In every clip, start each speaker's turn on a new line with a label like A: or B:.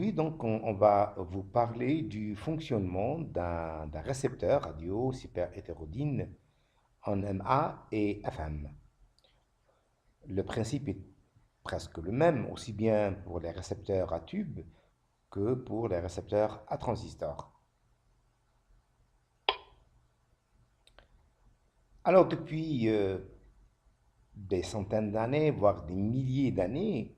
A: Aujourd'hui, donc, on va vous parler du fonctionnement d'un récepteur radio super hétérodyne en MA et FM. Le principe est presque le même, aussi bien pour les récepteurs à tube que pour les récepteurs à transistor. Alors, depuis des centaines d'années, voire des milliers d'années,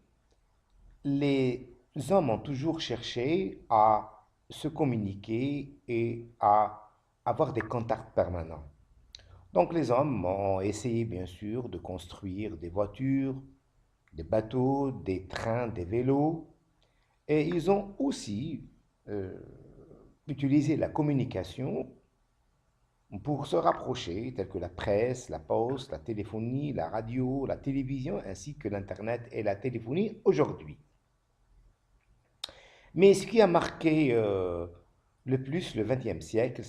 A: les hommes ont toujours cherché à se communiquer et à avoir des contacts permanents. Donc les hommes ont essayé bien sûr de construire des voitures, des bateaux, des trains, des vélos, et ils ont aussi euh, utilisé la communication pour se rapprocher, tels que la presse, la poste, la téléphonie, la radio, la télévision, ainsi que l'Internet et la téléphonie aujourd'hui. Mais ce qui a marqué le plus le XXe siècle,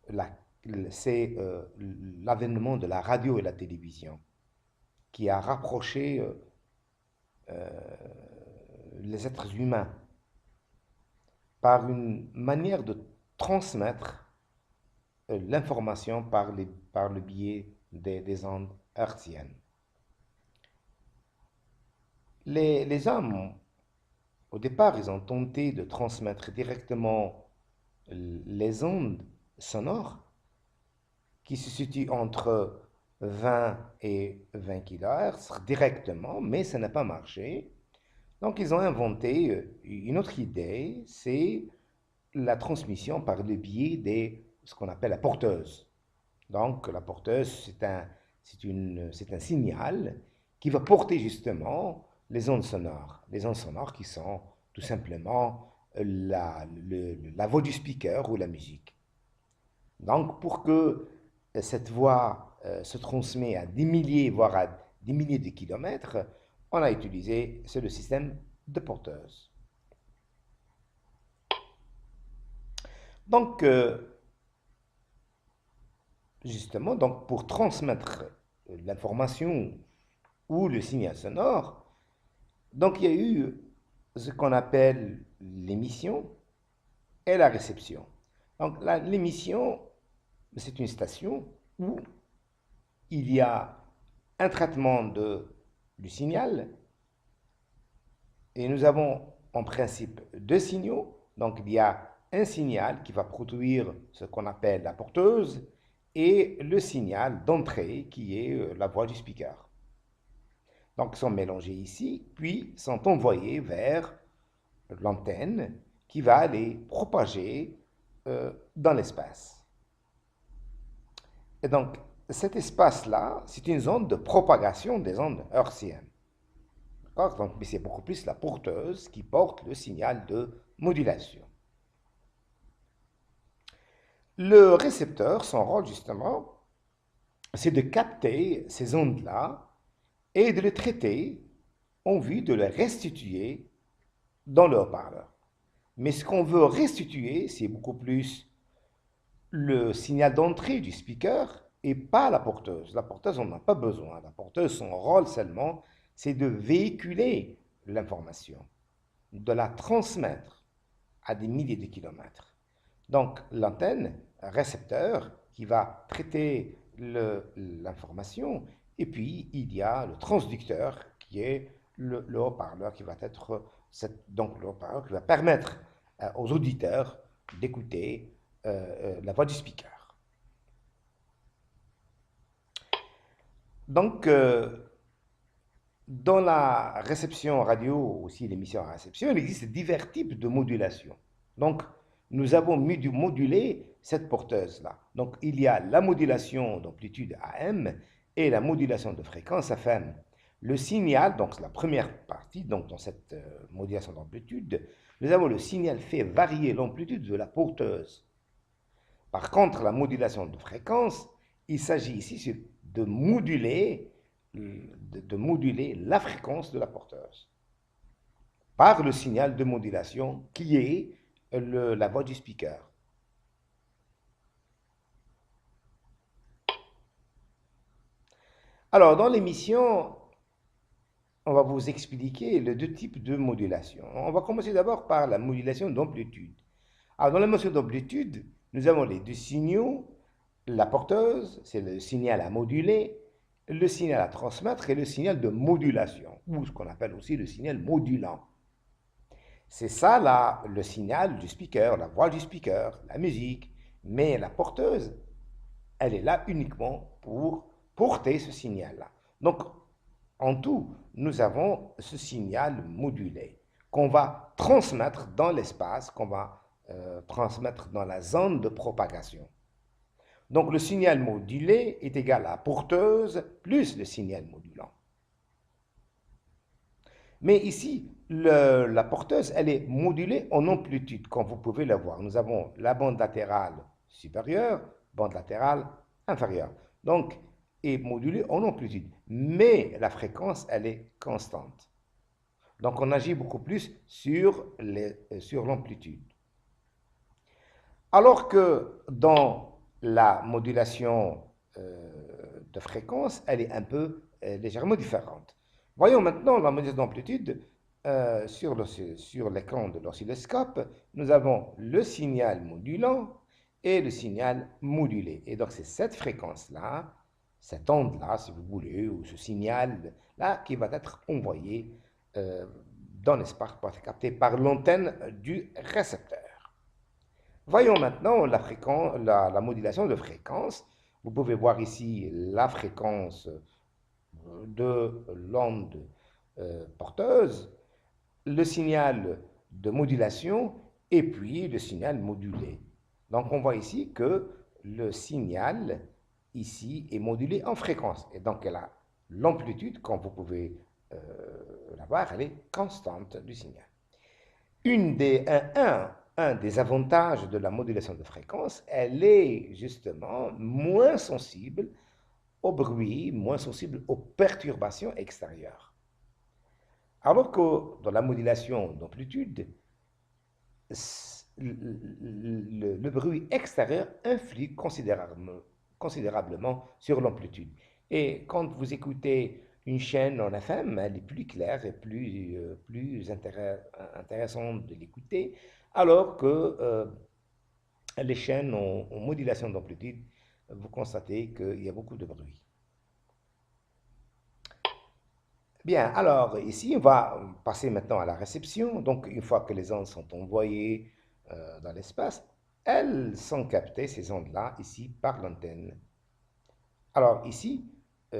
A: la- l'avènement de la radio et la télévision, qui a rapproché les êtres humains par une manière de transmettre l'information par le biais des ondes hertziennes. Les hommes, au départ, ils ont tenté de transmettre directement les ondes sonores qui se situent entre 20 et 20 kHz directement, mais ça n'a pas marché. Donc ils ont inventé une autre idée, c'est la transmission par le biais ce qu'on appelle la porteuse. Donc la porteuse, c'est un signal qui va porter justement les ondes sonores qui sont tout simplement la voix du speaker ou la musique. Donc pour que cette voix se transmet à des milliers, voire à des milliers de kilomètres, on a utilisé, c'est le système de porteuse. Donc, justement, donc pour transmettre l'information ou le signal sonore, donc il y a eu ce qu'on appelle l'émission et la réception. Donc l'émission, c'est une station où il y a un traitement du signal et nous avons en principe deux signaux. Donc il y a un signal qui va produire ce qu'on appelle la porteuse et le signal d'entrée qui est la voix du speaker. Donc ils sont mélangés ici, puis sont envoyés vers l'antenne qui va les propager dans l'espace. Et donc cet espace-là, c'est une zone de propagation des ondes hertziennes. Donc, mais c'est beaucoup plus la porteuse qui porte le signal de modulation. Le récepteur, son rôle justement, c'est de capter ces ondes-là et de les traiter en vue de les restituer dans le haut-parleur. Mais ce qu'on veut restituer, c'est beaucoup plus le signal d'entrée du speaker et pas la porteuse. La porteuse, on n'en a pas besoin. La porteuse, son rôle seulement, c'est de véhiculer l'information, de la transmettre à des milliers de kilomètres. Donc l'antenne, un récepteur qui va traiter l'information, et puis il y a le transducteur qui est le haut-parleur qui va être donc le haut-parleur qui va permettre aux auditeurs d'écouter la voix du speaker. Donc dans la réception radio, aussi l'émission à réception, il existe divers types de modulation. Donc, nous avons modulé cette porteuse-là. Donc, il y a la modulation d'amplitude AM et la modulation de fréquence FM. Le signal, donc la première partie, donc dans cette modulation d'amplitude, nous avons le signal fait varier l'amplitude de la porteuse. Par contre, la modulation de fréquence, il s'agit ici de moduler la fréquence de la porteuse par le signal de modulation qui est la voix du speaker. Alors, dans l'émission, on va vous expliquer les deux types de modulation. On va commencer d'abord par la modulation d'amplitude. Alors, dans la modulation d'amplitude, nous avons les deux signaux. La porteuse, c'est le signal à moduler, le signal à transmettre et le signal de modulation, ou ce qu'on appelle aussi le signal modulant. C'est ça là, le signal du speaker, la voix du speaker, la musique. Mais la porteuse, elle est là uniquement pour porter ce signal-là. Donc, en tout, nous avons ce signal modulé qu'on va transmettre dans l'espace, qu'on va transmettre dans la zone de propagation. Donc, le signal modulé est égal à porteuse plus le signal modulant. Mais ici, la porteuse, elle est modulée en amplitude, comme vous pouvez le voir. Nous avons la bande latérale supérieure, bande latérale inférieure. Donc, est modulée en amplitude. Mais la fréquence, elle est constante. Donc, on agit beaucoup plus sur l'amplitude. Alors que dans la modulation de fréquence, elle est un peu légèrement différente. Voyons maintenant la modulation d'amplitude sur l'écran de l'oscilloscope. Nous avons le signal modulant et le signal modulé. Et donc, c'est cette fréquence-là, cette onde-là, si vous voulez, ou ce signal-là, qui va être envoyé dans l'espace pour être capté par l'antenne du récepteur. Voyons maintenant la modulation de fréquence. Vous pouvez voir ici la fréquence de l'onde porteuse, le signal de modulation et puis le signal modulé. Donc on voit ici que le signal ici est modulé en fréquence et donc elle a l'amplitude, comme vous pouvez la voir, elle est constante du signal. Un des avantages de la modulation de fréquence, elle est justement moins sensible au bruit, moins sensible aux perturbations extérieures. Alors que dans la modulation d'amplitude, le bruit extérieur influe considérablement sur l'amplitude. Et quand vous écoutez une chaîne en FM, elle est plus claire et plus intéressante de l'écouter, alors que les chaînes en modulation d'amplitude, vous constatez qu'il y a beaucoup de bruit. Bien, alors ici, on va passer maintenant à la réception. Donc, une fois que les ondes sont envoyées dans l'espace, elles sont captées, ces ondes-là, ici, par l'antenne. Alors, ici,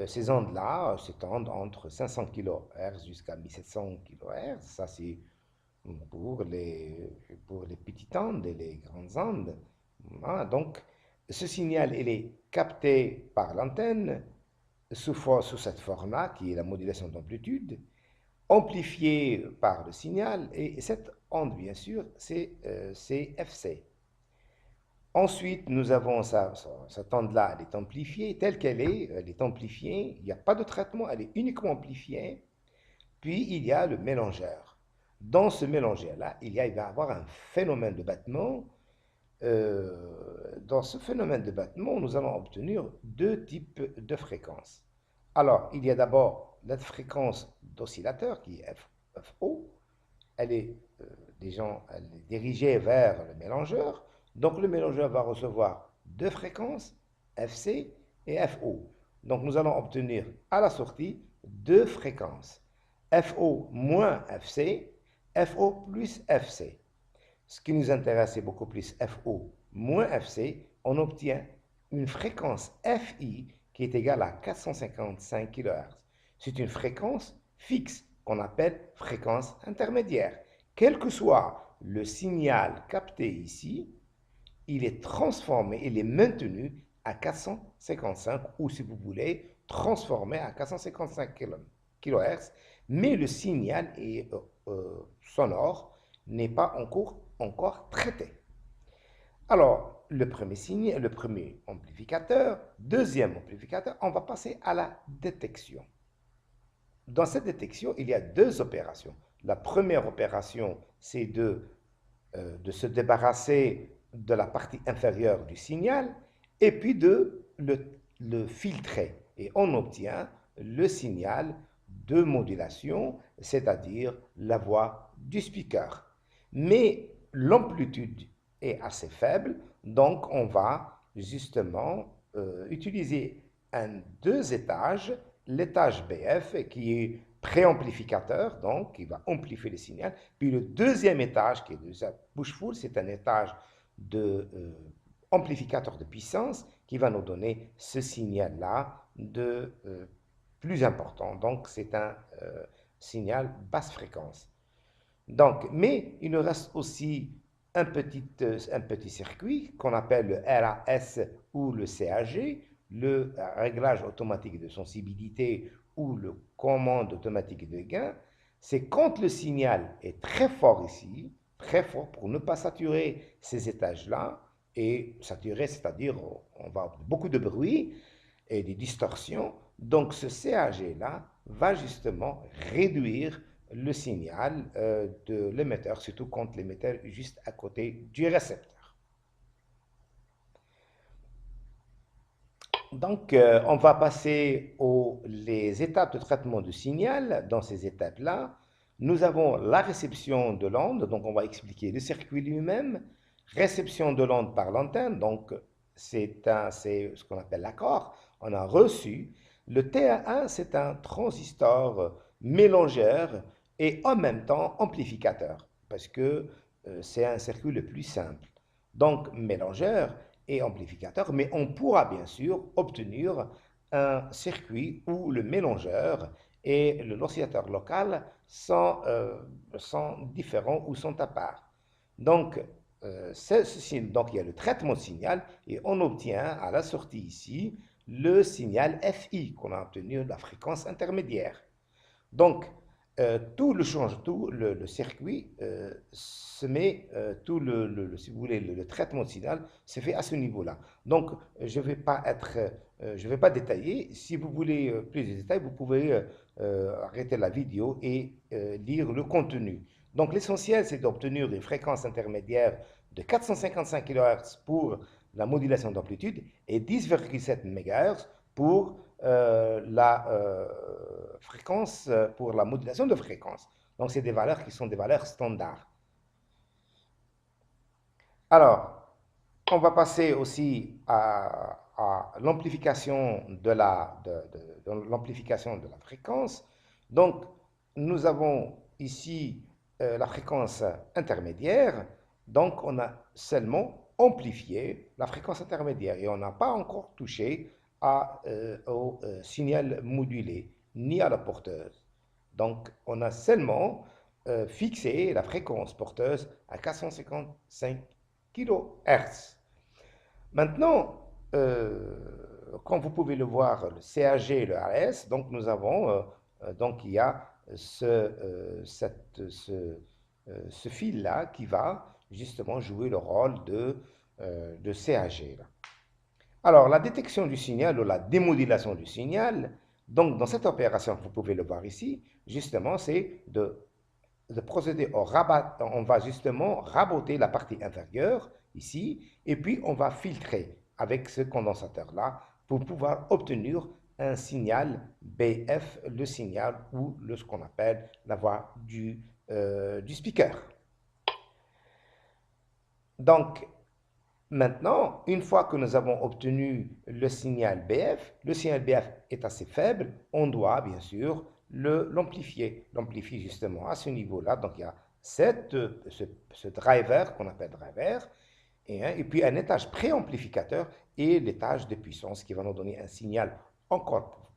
A: ces ondes-là s'étendent entre 500 kHz jusqu'à 1700 kHz. Ça, c'est pour les petites ondes et les grandes ondes. Voilà, donc, ce signal, il est capté par l'antenne sous cette forme-là, qui est la modulation d'amplitude, amplifiée par le signal, et cette onde, bien sûr, c'est FC. Ensuite, nous avons cette onde-là, elle est amplifiée telle qu'elle est, elle est amplifiée, il n'y a pas de traitement, elle est uniquement amplifiée, puis il y a le mélangeur. Dans ce mélangeur-là, il va y avoir un phénomène de battement. Dans ce phénomène de battement, nous allons obtenir deux types de fréquences. Alors, il y a d'abord la fréquence d'oscillateur qui est FO. Elle est dirigée vers le mélangeur. Donc, le mélangeur va recevoir deux fréquences, FC et FO. Donc, nous allons obtenir à la sortie deux fréquences, FO moins FC, FO plus FC. Ce qui nous intéresse, c'est beaucoup plus FO moins FC. On obtient une fréquence FI qui est égale à 455 kHz. C'est une fréquence fixe qu'on appelle fréquence intermédiaire. Quel que soit le signal capté ici, il est transformé, il est maintenu à 455 ou si vous voulez, transformé à 455 kHz, mais le signal sonore n'est pas encore traité. Alors, le premier amplificateur, deuxième amplificateur, on va passer à la détection. Dans cette détection, il y a deux opérations. La première opération, c'est de se débarrasser de la partie inférieure du signal et puis de le filtrer. Et on obtient le signal de modulation, c'est-à-dire la voix du speaker. Mais l'amplitude est assez faible, donc on va justement utiliser deux étages, l'étage BF qui est préamplificateur, donc qui va amplifier le signal, puis le deuxième étage qui est de push-pull, c'est un étage de amplificateur de puissance qui va nous donner ce signal-là de plus important. Donc, c'est un signal basse fréquence. Donc, mais il nous reste aussi un petit circuit qu'on appelle le RAS ou le CAG, le réglage automatique de sensibilité ou le commande automatique de gain. C'est quand le signal est très fort ici, très fort pour ne pas saturer ces étages-là, et saturer, c'est-à-dire on va avoir beaucoup de bruit et des distorsions. Donc ce CAG-là va justement réduire le signal de l'émetteur, surtout quand l'émetteur est juste à côté du récepteur. Donc, on va passer aux les étapes de traitement du signal. Dans ces étapes-là, nous avons la réception de l'onde, donc on va expliquer le circuit lui-même, réception de l'onde par l'antenne, donc c'est ce qu'on appelle l'accord, on a reçu. Le TA1, c'est un transistor mélangeur et en même temps amplificateur, parce que c'est un circuit le plus simple. Donc, mélangeur et amplificateur, mais on pourra bien sûr obtenir un circuit où le mélangeur et l'oscillateur local sont différents ou sont à part. Donc, donc, il y a le traitement de signal et on obtient à la sortie ici le signal FI qu'on a obtenu de la fréquence intermédiaire. Donc, tout le circuit se met, si vous voulez, le traitement de signal se fait à ce niveau-là. Donc, je ne vais pas je vais pas détailler. Si vous voulez plus de détails, vous pouvez arrêter la vidéo et lire le contenu. Donc, l'essentiel, c'est d'obtenir une fréquence intermédiaire de 455 kHz pour la modulation d'amplitude et 10,7 MHz pour la fréquence, pour la modulation de fréquence. Donc, c'est des valeurs qui sont des valeurs standards. Alors, on va passer aussi à l'amplification l'amplification de la fréquence. Donc, nous avons ici la fréquence intermédiaire. Donc, on a seulement amplifié la fréquence intermédiaire et on n'a pas encore touché au signal modulé ni à la porteuse. Donc, on a seulement fixé la fréquence porteuse à 455 kHz. Maintenant, comme vous pouvez le voir, le CAG et le RS, donc nous avons, donc il y a ce fil-là qui va justement jouer le rôle de CAG. Là. Alors, la détection du signal ou la démodulation du signal, donc dans cette opération, vous pouvez le voir ici, justement, c'est de procéder au rabat. On va justement raboter la partie inférieure, ici, et puis on va filtrer avec ce condensateur-là pour pouvoir obtenir un signal BF, le signal ou ce qu'on appelle la voix du speaker. Donc, maintenant, une fois que nous avons obtenu le signal BF est assez faible, on doit bien sûr l'amplifier. L'amplifier justement à ce niveau-là. Donc, il y a ce driver qu'on appelle driver, et puis un étage préamplificateur et l'étage de puissance qui va nous donner un signal encore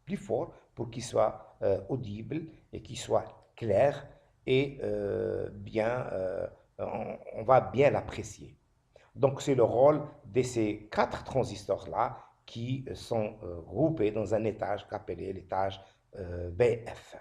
A: plus fort pour qu'il soit audible et qu'il soit clair et on va bien l'apprécier. Donc, c'est le rôle de ces 4 transistors-là qui sont groupés dans un étage qu'appelé l'étage BF.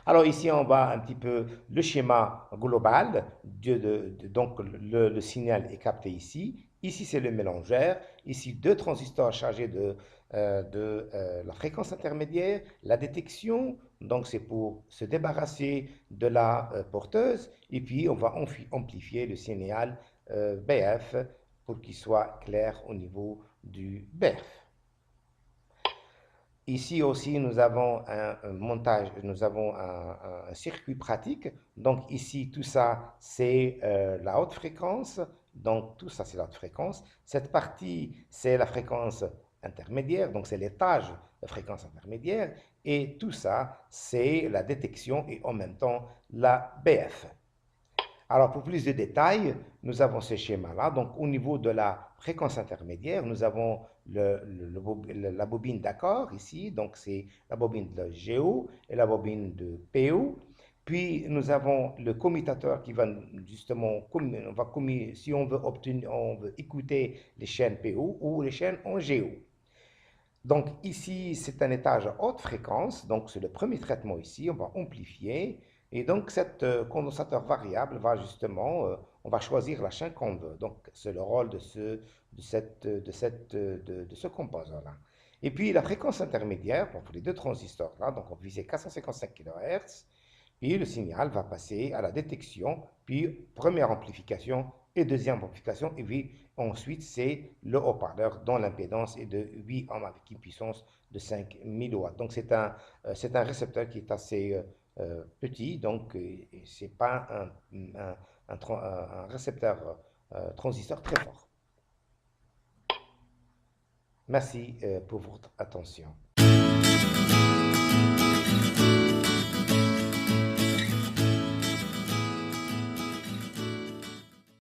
A: Alors ici, on voit un petit peu le schéma global. Donc, le signal est capté ici. Ici, c'est le mélangeur. Ici, 2 transistors chargés de la fréquence intermédiaire. La détection, donc c'est pour se débarrasser de la porteuse. Et puis, on va amplifier le signal BF pour qu'il soit clair au niveau du BF. Ici aussi, nous avons un montage, nous avons un circuit pratique. Donc ici, tout ça, c'est la haute fréquence. Donc tout ça, c'est la haute fréquence. Cette partie, c'est la fréquence intermédiaire. Donc c'est l'étage de fréquence intermédiaire. Et tout ça, c'est la détection et en même temps la BF. Alors, pour plus de détails, nous avons ce schéma-là. Donc, au niveau de la fréquence intermédiaire, nous avons la bobine d'accord ici. Donc, c'est la bobine de GO et la bobine de PO. Puis, nous avons le commutateur qui va justement, si on veut obtenir, on veut écouter les chaînes PO ou les chaînes en GO. Donc ici, c'est un étage à haute fréquence, donc c'est le premier traitement ici, on va amplifier, et donc cet condensateur variable va justement, on va choisir la chaîne qu'on veut. Donc c'est le rôle de ce composant-là. Et puis la fréquence intermédiaire, pour les deux transistors-là, donc on visait 455 kHz, et le signal va passer à la détection, puis première amplification et deuxième amplification, et puis ensuite c'est le haut-parleur dont l'impédance est de 8 ohms avec une puissance de 5000 watts. Donc c'est un récepteur qui est assez petit, donc ce n'est pas un récepteur transistor très fort. Merci pour votre attention.